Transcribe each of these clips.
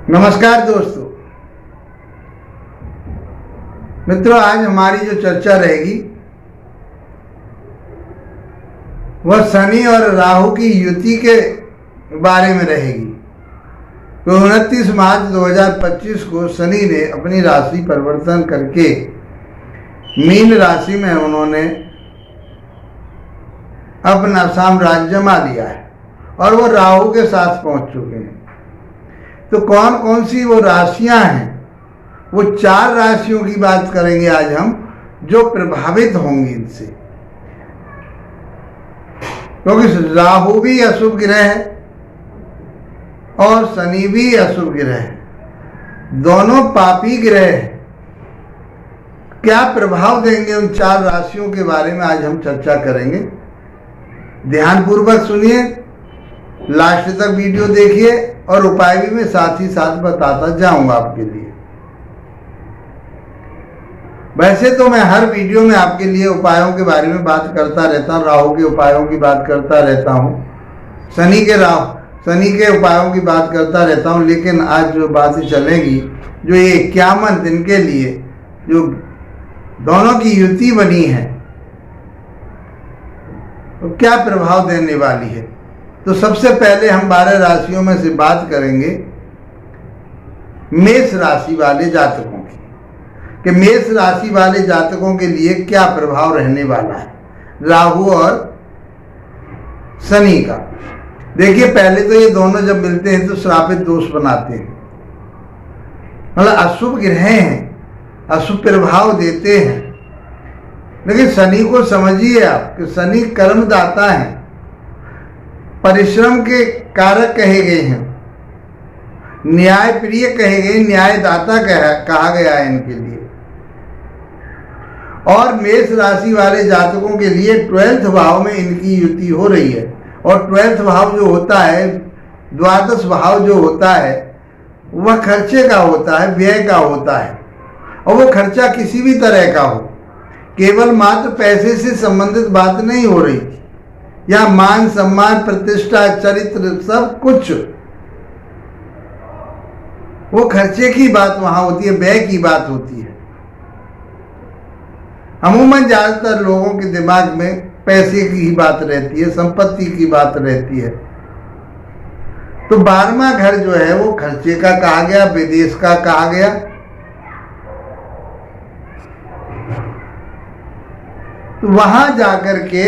नमस्कार दोस्तों मित्रों, आज हमारी जो चर्चा रहेगी वह शनि और राहु की युति के बारे में रहेगी। तो 29 मार्च 2025 को शनि ने अपनी राशि परिवर्तन करके मीन राशि में उन्होंने अपना साम्राज्य जमा लिया है और वो राहु के साथ पहुंच चुके हैं। तो कौन कौन सी वो राशियां हैं, वो 4 राशियों की बात करेंगे आज हम, जो प्रभावित होंगी इनसे। क्योंकि राहु भी अशुभ ग्रह है और शनि भी अशुभ ग्रह है, दोनों पापी ग्रह है। क्या प्रभाव देंगे उन 4 राशियों के बारे में आज हम चर्चा करेंगे। ध्यानपूर्वक सुनिए, लास्ट तक वीडियो देखिए और उपाय भी मैं साथ ही साथ बताता जाऊंगा आपके लिए। वैसे तो मैं हर वीडियो में आपके लिए उपायों के बारे में बात करता रहता हूँ, राहु के उपायों की बात करता रहता हूँ, शनि के उपायों की बात करता रहता हूँ। लेकिन आज जो बातें चलेंगी, जो ये 51 दिन के लिए जो दोनों की युति बनी है, तो क्या प्रभाव देने वाली है। तो सबसे पहले हम 12 राशियों में से बात करेंगे मेष राशि वाले जातकों की, कि मेष राशि वाले जातकों के लिए क्या प्रभाव रहने वाला है राहु और शनि का। देखिए, पहले तो ये दोनों जब मिलते हैं तो श्रापित दोष बनाते हैं, मतलब अशुभ ग्रह हैं, अशुभ प्रभाव देते हैं। लेकिन शनि को समझिए आप कि शनि कर्मदाता है, परिश्रम के कारक कहे गए हैं, न्याय प्रिय कहे गए, न्यायदाता कहा गया है इनके लिए। और मेष राशि वाले जातकों के लिए 12th भाव में इनकी युति हो रही है। और 12th भाव जो होता है, द्वादश भाव जो होता है, वह खर्चे का होता है, व्यय का होता है। और वो खर्चा किसी भी तरह का हो, केवल मात्र पैसे से संबंधित बात नहीं हो रही, या मान सम्मान प्रतिष्ठा चरित्र सब कुछ, वो खर्चे की बात वहां होती है, व्यय की बात होती है। अमूमन ज्यादातर लोगों के दिमाग में पैसे की ही बात रहती है, संपत्ति की बात रहती है। तो 12वां घर जो है वो खर्चे का कहा गया, विदेश का कहा गया। तो वहां जाकर के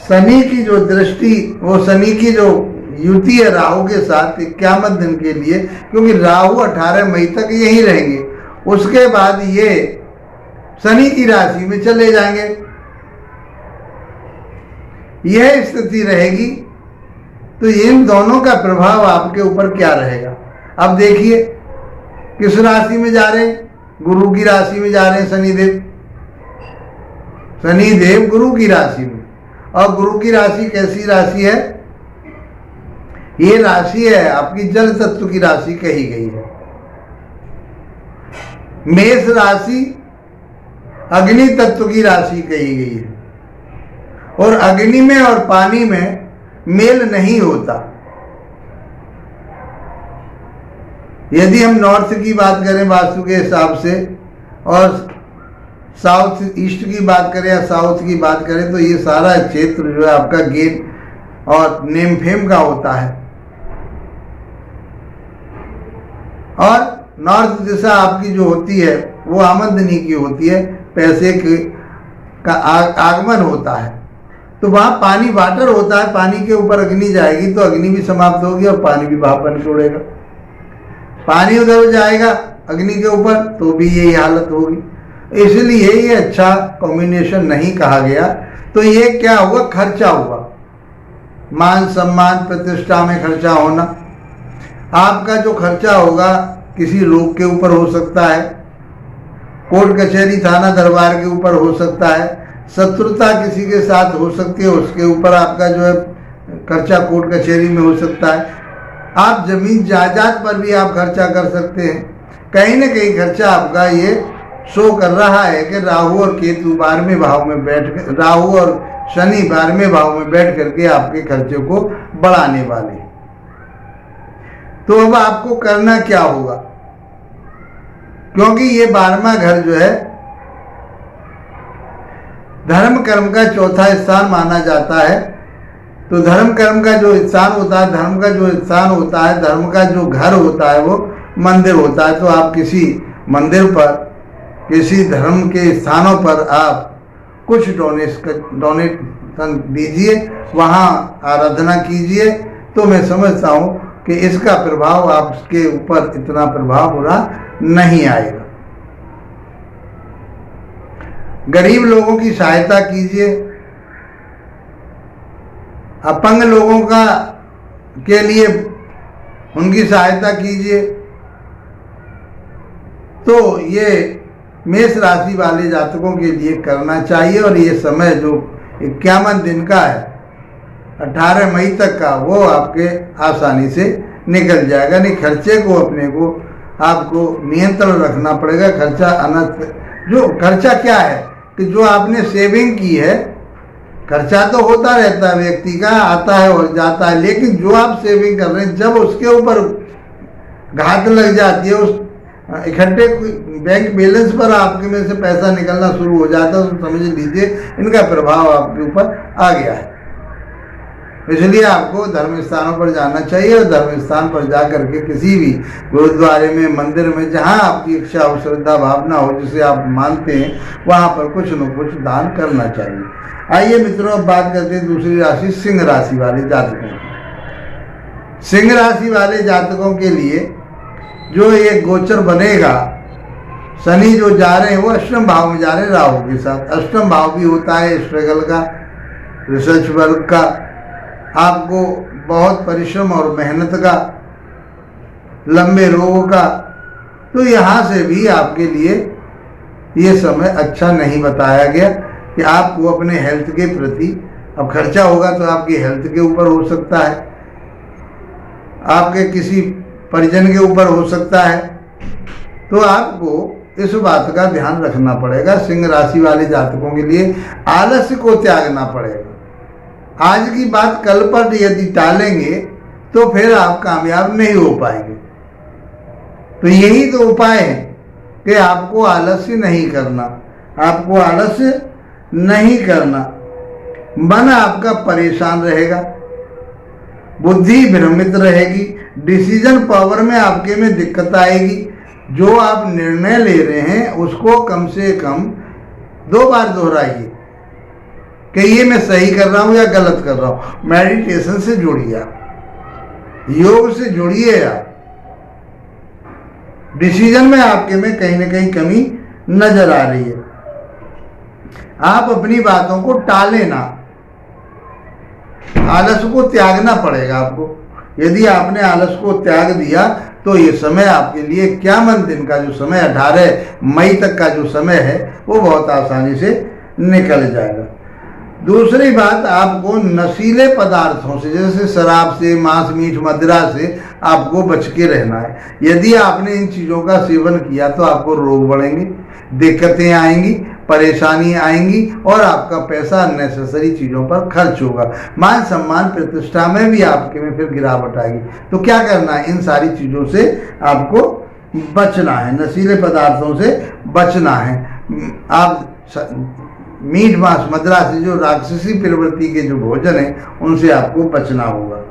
शनि की जो दृष्टि, वो शनि की जो युति है राहु के साथ 51 दिन के लिए, क्योंकि राहु 18 मई तक यही रहेंगे, उसके बाद ये शनि की राशि में चले जाएंगे। यह स्थिति रहेगी। तो इन दोनों का प्रभाव आपके ऊपर क्या रहेगा। अब देखिए, किस राशि में जा रहे हैं, गुरु की राशि में जा रहे हैं शनिदेव गुरु की राशि में। और गुरु की राशि कैसी राशि है, ये राशि है आपकी जल तत्व की राशि कही गई है। मेष राशि अग्नि तत्व की राशि कही गई है, और अग्नि में और पानी में मेल नहीं होता। यदि हम नॉर्थ की बात करें वास्तु के हिसाब से, और साउथ ईस्ट की बात करें या साउथ की बात करें, तो ये सारा क्षेत्र जो है आपका गेन और नेम फेम का होता है। और नॉर्थ दिशा आपकी जो होती है वो आमदनी की होती है, पैसे का आगमन होता है। तो वहां पानी वाटर होता है, पानी के ऊपर अग्नि जाएगी तो अग्नि भी समाप्त होगी और पानी भी भाप बन के उड़ेगा। पानी उधर जाएगा अग्नि के ऊपर तो भी यही हालत होगी। इसलिए ये अच्छा कॉम्बिनेशन नहीं कहा गया। तो ये क्या हुआ, खर्चा हुआ, मान सम्मान प्रतिष्ठा में खर्चा होना। आपका जो खर्चा होगा किसी रोग के ऊपर हो सकता है, कोर्ट कचहरी थाना दरबार के ऊपर हो सकता है, शत्रुता किसी के साथ हो सकती है, उसके ऊपर आपका जो है खर्चा कोर्ट कचहरी में हो सकता है। आप जमीन जायदाद पर भी आप खर्चा कर सकते हैं। कहीं ना कहीं खर्चा आपका ये शो कर रहा है कि राहु और केतु 12वें भाव में बैठ गए, राहु और शनि 12वें भाव में बैठ करके आपके खर्चे को बढ़ाने वाले। तो अब आपको करना क्या होगा, क्योंकि ये 12वां घर जो है धर्म कर्म का चौथा स्थान माना जाता है। तो धर्म कर्म का जो स्थान होता है, धर्म का जो स्थान होता है, धर्म का जो घर होता है वो मंदिर होता है। तो आप किसी मंदिर पर, किसी धर्म के स्थानों पर आप कुछ डोनेशन दीजिए, वहाँ आराधना कीजिए। तो मैं समझता हूँ कि इसका प्रभाव आपके ऊपर इतना प्रभाव बुरा नहीं आएगा। गरीब लोगों की सहायता कीजिए, अपंग लोगों के लिए उनकी सहायता कीजिए। तो ये मेष राशि वाले जातकों के लिए करना चाहिए। और ये समय जो 51 दिन का है, 18 मई तक का, वो आपके आसानी से निकल जाएगा। नहीं, खर्चे को अपने को आपको नियंत्रण रखना पड़ेगा। खर्चा जो खर्चा क्या है कि जो आपने सेविंग की है, खर्चा तो होता रहता है, व्यक्ति का आता है और जाता है, लेकिन जो आप सेविंग कर रहे हैं, जब उसके ऊपर घात लग जाती है, उस इकट्ठे बैंक बैलेंस पर आपके में से पैसा निकलना शुरू हो जाता है, तो समझ लीजिए इनका प्रभाव आपके ऊपर आ गया है। इसलिए आपको धर्म स्थानों पर जाना चाहिए और धर्म स्थान पर जा करके किसी भी गुरुद्वारे में, मंदिर में, जहां आपकी इच्छा हो, श्रद्धा भावना हो, जिसे आप मानते हैं, वहां पर कुछ न कुछ दान करना चाहिए। आइए मित्रों, अब बात करते हैं दूसरी राशि, सिंह राशि वाले जातकों की। सिंह राशि वाले जातकों के लिए जो ये गोचर बनेगा, शनि जो जा रहे हैं वो अष्टम भाव में जा रहे हैं राहु के साथ। अष्टम भाव भी होता है स्ट्रगल का, रिसर्च वर्क का, आपको बहुत परिश्रम और मेहनत का, लंबे रोगों का। तो यहाँ से भी आपके लिए ये समय अच्छा नहीं बताया गया कि आपको अपने हेल्थ के प्रति, अब खर्चा होगा तो आपकी हेल्थ के ऊपर हो सकता है, आपके किसी परिजन के ऊपर हो सकता है। तो आपको इस बात का ध्यान रखना पड़ेगा। सिंह राशि वाले जातकों के लिए आलस्य को त्यागना पड़ेगा। आज की बात कल पर यदि टालेंगे तो फिर आप कामयाब नहीं हो पाएंगे। तो यही तो उपाय है कि आपको आलस्य नहीं करना, आपको आलस्य नहीं करना। मन आपका परेशान रहेगा, बुद्धि भ्रमित रहेगी, डिसीजन पावर में आपके में दिक्कत आएगी। जो आप निर्णय ले रहे हैं उसको कम से कम 2 बार दोहराइए कि ये मैं सही कर रहा हूं या गलत कर रहा हूं। मेडिटेशन से जुड़िए, आप योग से जुड़िए। आप डिसीजन में आपके में कहीं ना कहीं कमी नजर आ रही है। आप अपनी बातों को टालें ना, आलस को त्यागना पड़ेगा आपको। यदि आपने आलस को त्याग दिया तो ये समय आपके लिए 51 दिन का जो समय, 18 मई तक का जो समय है, वो बहुत आसानी से निकल जाएगा। दूसरी बात, आपको नशीले पदार्थों से, जैसे शराब से, मांस मीट मदिरा से आपको बच के रहना है। यदि आपने इन चीज़ों का सेवन किया तो आपको रोग बढ़ेंगे, दिक्कतें आएंगी, परेशानी आएंगी और आपका पैसा अननेसेसरी चीज़ों पर खर्च होगा। मान सम्मान प्रतिष्ठा में भी आपके में फिर गिरावट आएगी। तो क्या करना है, इन सारी चीज़ों से आपको बचना है, नशीले पदार्थों से बचना है। आप मीट मांस मदिरा से, जो राक्षसी प्रवृत्ति के जो भोजन है, उनसे आपको बचना होगा।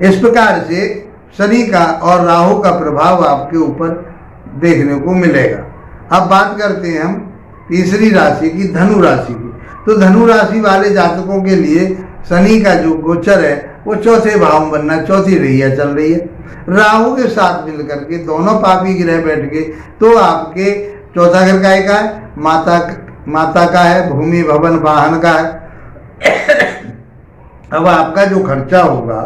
इस प्रकार से शनि का और राहु का प्रभाव आपके ऊपर देखने को मिलेगा। अब बात करते हैं हम तीसरी राशि की, धनु राशि की। तो धनु राशि वाले जातकों के लिए शनि का जो गोचर है वो चौथे भाव में बनना, चौथी रैया चल रही है। राहु के साथ मिलकर के दोनों पापी ग्रह बैठ गए तो आपके चौथा घर का एक है, माता का है, भूमि भवन वाहन का है। अब आपका जो खर्चा होगा,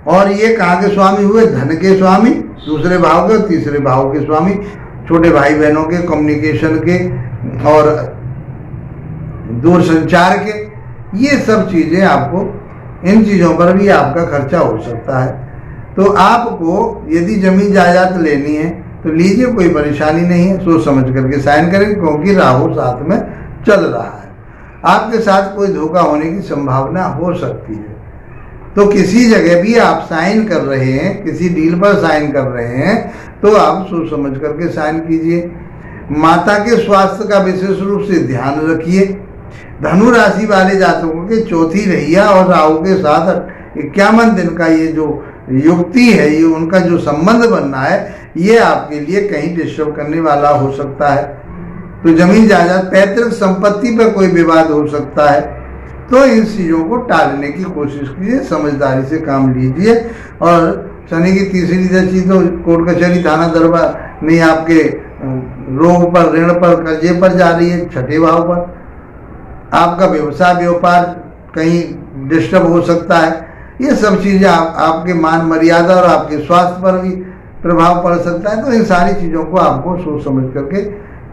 और ये कहाँ के स्वामी हुए, धन के स्वामी, दूसरे भाव के और तीसरे भाव के स्वामी, छोटे भाई बहनों के, कम्युनिकेशन के और दूर संचार के, ये सब चीज़ें आपको, इन चीज़ों पर भी आपका खर्चा हो सकता है। तो आपको यदि जमीन जायदाद लेनी है तो लीजिए, कोई परेशानी नहीं है, सोच समझ करके साइन करें, क्योंकि राहु साथ में चल रहा है। आपके साथ कोई धोखा होने की संभावना हो सकती है। तो किसी जगह भी आप साइन कर रहे हैं, किसी डील पर साइन कर रहे हैं, तो आप सोच समझ करके साइन कीजिए। माता के स्वास्थ्य का विशेष रूप से ध्यान रखिए। धनु राशि वाले जातकों के चौथी रैया और राहु के साथ 51 दिन का ये जो युक्ति है, ये उनका जो संबंध बनना है, ये आपके लिए कहीं डिस्टर्ब करने वाला हो सकता है। तो जमीन जायदाद, पैतृक संपत्ति पर कोई विवाद हो सकता है। तो इन चीज़ों को टालने की कोशिश कीजिए, समझदारी से काम लीजिए। और शनि की तीसरी दृष्टि तो कोर्ट कचहरी थाना दरबार नहीं, आपके रोग पर, ऋण पर, कर्जे पर जा रही है, छठे भाव पर। आपका व्यवसाय व्यापार कहीं डिस्टर्ब हो सकता है। ये सब चीज़ें आपके मान मर्यादा और आपके स्वास्थ्य पर भी प्रभाव पड़ सकता है। तो इन सारी चीज़ों को आपको सोच समझ करके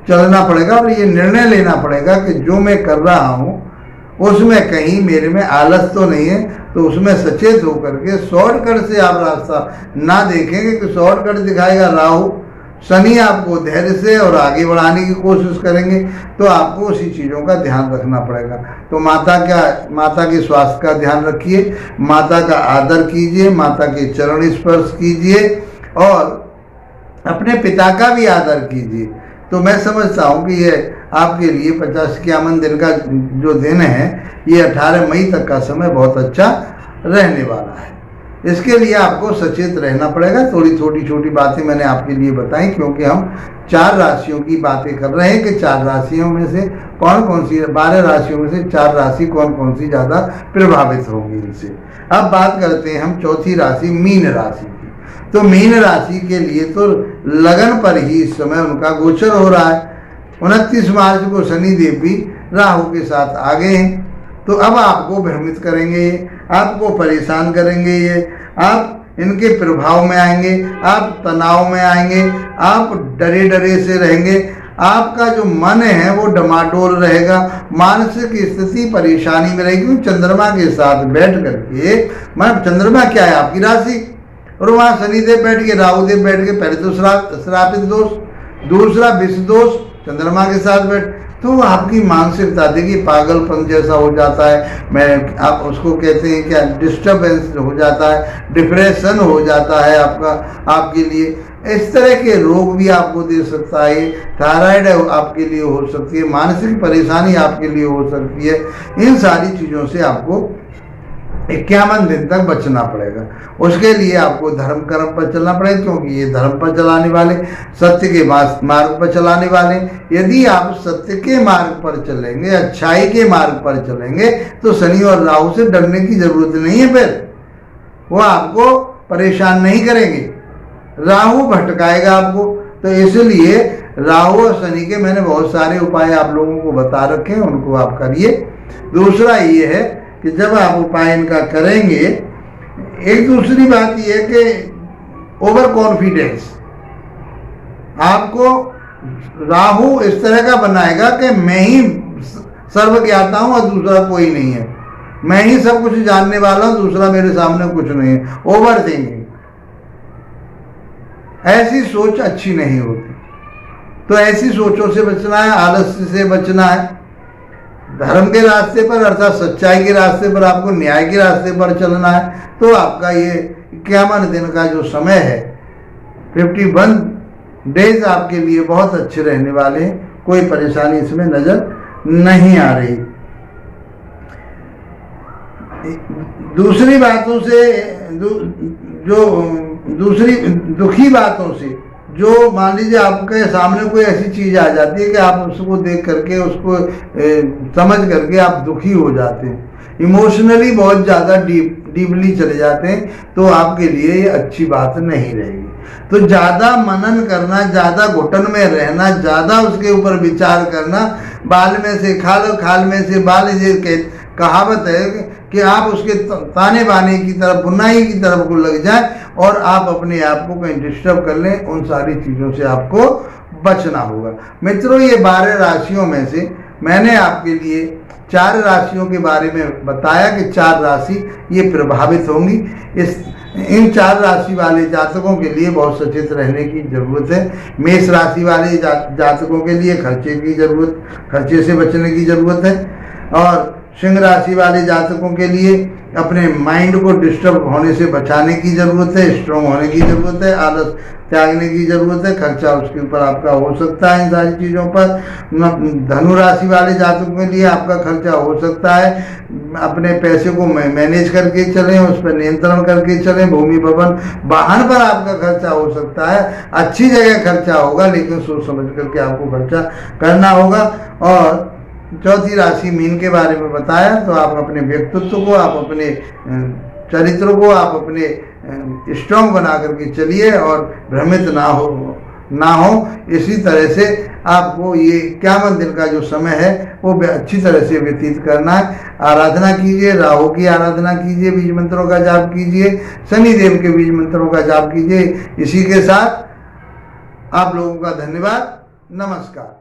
चलना पड़ेगा और ये निर्णय लेना पड़ेगा कि जो मैं कर रहा हूँ उसमें कहीं मेरे में आलस तो नहीं है। तो उसमें सचेत होकर के शॉर्टकट से आप रास्ता ना देखेंगे कि शॉर्टकट दिखाएगा राहु, शनि आपको धैर्य से और आगे बढ़ाने की कोशिश करेंगे। तो आपको उसी चीज़ों का ध्यान रखना पड़ेगा। तो माता के स्वास्थ्य का ध्यान रखिए, माता का आदर कीजिए, माता के चरण स्पर्श कीजिए और अपने पिता का भी आदर कीजिए। तो मैं समझता हूँ कि ये आपके लिए 50-51 दिन का जो दिन है, ये 18 मई तक का समय बहुत अच्छा रहने वाला है। इसके लिए आपको सचेत रहना पड़ेगा। थोड़ी छोटी बातें मैंने आपके लिए बताई, क्योंकि हम 4 राशियों की बातें कर रहे हैं कि 4 राशियों में से कौन कौन सी, 12 राशियों में से 4 राशि कौन कौन सी ज़्यादा प्रभावित होंगी इनसे। अब बात करते हैं हम चौथी राशि मीन राशि की। तो मीन राशि के लिए तो लगन पर ही इस समय उनका गोचर हो रहा है। 29 मार्च को शनिदेव भी राहु के साथ आ गए हैं। तो अब आपको भ्रमित करेंगे ये, आपको परेशान करेंगे ये, आप इनके प्रभाव में आएंगे, आप तनाव में आएंगे, आप डरे डरे से रहेंगे, आपका जो मन है वो डमाडोल रहेगा, मानसिक स्थिति परेशानी में रहेगी। चंद्रमा के साथ बैठ करके, मतलब चंद्रमा क्या है आपकी राशि, और वहाँ शनिदेव बैठ के, राहुदेव बैठ के, पहले तो श्रापित दोष, दूसरा विष दोष चंद्रमा के साथ बैठ, तो आपकी मानसिकता देखिए पागलपन जैसा हो जाता है। आप उसको कहते हैं क्या, डिस्टर्बेंस हो जाता है, डिप्रेशन हो जाता है आपके लिए। इस तरह के रोग भी आपको दे सकता है। थायराइड आपके लिए हो सकती है, मानसिक परेशानी आपके लिए हो सकती है। इन सारी चीज़ों से आपको 51 दिन तक बचना पड़ेगा। उसके लिए आपको धर्म कर्म पर चलना पड़ेगा, क्योंकि ये धर्म पर चलाने वाले, सत्य के मार्ग पर चलाने वाले। यदि आप सत्य के मार्ग पर चलेंगे, अच्छाई के मार्ग पर चलेंगे, तो शनि और राहु से डरने की जरूरत नहीं है। फिर वो आपको परेशान नहीं करेंगे, राहु भटकाएगा आपको। तो इसलिए राहु और शनि के मैंने बहुत सारे उपाय आप लोगों को बता रखे हैं, उनको आप करिए। दूसरा ये है कि जब आप उपाय इनका करेंगे, एक दूसरी बात यह है कि ओवर कॉन्फिडेंस आपको राहु इस तरह का बनाएगा कि मैं ही सर्वज्ञाता हूं और दूसरा कोई नहीं है, मैं ही सब कुछ जानने वाला हूं, दूसरा मेरे सामने कुछ नहीं है। ओवर थिंकिंग, ऐसी सोच अच्छी नहीं होती। तो ऐसी सोचों से बचना है, आलस्य से बचना है। धर्म के रास्ते पर अर्थात सच्चाई के रास्ते पर, आपको न्याय के रास्ते पर चलना है। तो आपका ये 51 दिन का जो समय है, 51 डेज आपके लिए बहुत अच्छे रहने वाले हैं। कोई परेशानी इसमें नजर नहीं आ रही। दूसरी बातों से दूसरी दुखी बातों से, जो मान लीजिए आपके सामने कोई ऐसी चीज़ आ जाती है कि आप उसको देख करके, उसको समझ करके आप दुखी हो जाते हैं, इमोशनली बहुत ज़्यादा डीपली चले जाते हैं, तो आपके लिए ये अच्छी बात नहीं रहेगी। तो ज़्यादा मनन करना, ज़्यादा घुटन में रहना, ज़्यादा उसके ऊपर विचार करना, बाल में से खाल, खाल में से बाल, ये कहावत है कि आप उसके ताने बाने की तरफ, बुनाई की तरफ को लग जाए और आप अपने आप को कहीं डिस्टर्ब कर लें। उन सारी चीज़ों से आपको बचना होगा। मित्रों, ये 12 राशियों में से मैंने आपके लिए 4 राशियों के बारे में बताया कि 4 राशि ये प्रभावित होंगी। इन 4 राशि वाले जातकों के लिए बहुत सचेत रहने की जरूरत है। मेष राशि वाले जातकों के लिए खर्चे से बचने की जरूरत है। और सिंह राशि वाले जातकों के लिए अपने माइंड को डिस्टर्ब होने से बचाने की ज़रूरत है, स्ट्रॉन्ग होने की ज़रूरत है, आलस त्यागने की ज़रूरत है। खर्चा उसके ऊपर आपका हो सकता है इन सारी चीज़ों पर। धनु राशि वाले जातकों के लिए आपका खर्चा हो सकता है, अपने पैसे को मैनेज करके चलें, उस पर नियंत्रण करके चलें। भूमि भवन वाहन पर आपका खर्चा हो सकता है, अच्छी जगह खर्चा होगा, लेकिन सोच समझ करके आपको खर्चा करना होगा। और चौथी राशि मीन के बारे में बताया, तो आप अपने व्यक्तित्व को, आप अपने चरित्र को आप अपने स्ट्रॉन्ग बना करके चलिए और भ्रमित ना हो। इसी तरह से आपको ये 51 दिन का जो समय है वो अच्छी तरह से व्यतीत करना है। आराधना कीजिए, राहु की आराधना कीजिए, बीज मंत्रों का जाप कीजिए, शनि देव के बीज मंत्रों का जाप कीजिए। इसी के साथ आप लोगों का धन्यवाद, नमस्कार।